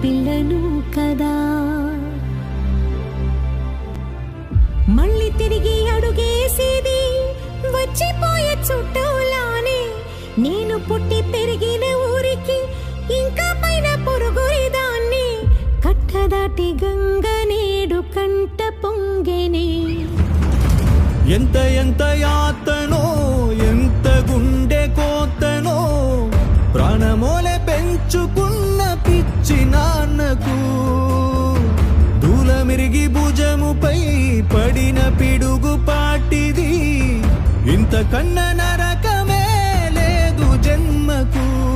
పిల్లను కదా. మళ్ళీ తిరిగి అడుగేసేది వచ్చిపోయే చుట్టూలానే. నేను పుట్టి పెరిగిన ఊరికి ఇంకా పైన పొరుగురిదాన్ని. కట్టదాటి గంగ నేడు కంట పొంగెనే. ఎంత ఎంత యాతనో, ఎంత గుండె కోతనో, ప్రాణమోలే పెంచుకున్న పిచ్చి నాన్నకు దూలమిరిగి భుజముపై పడిన పిడుగు పాటిది. ఇంతకన్నా నరకమే లేదు జన్మకు.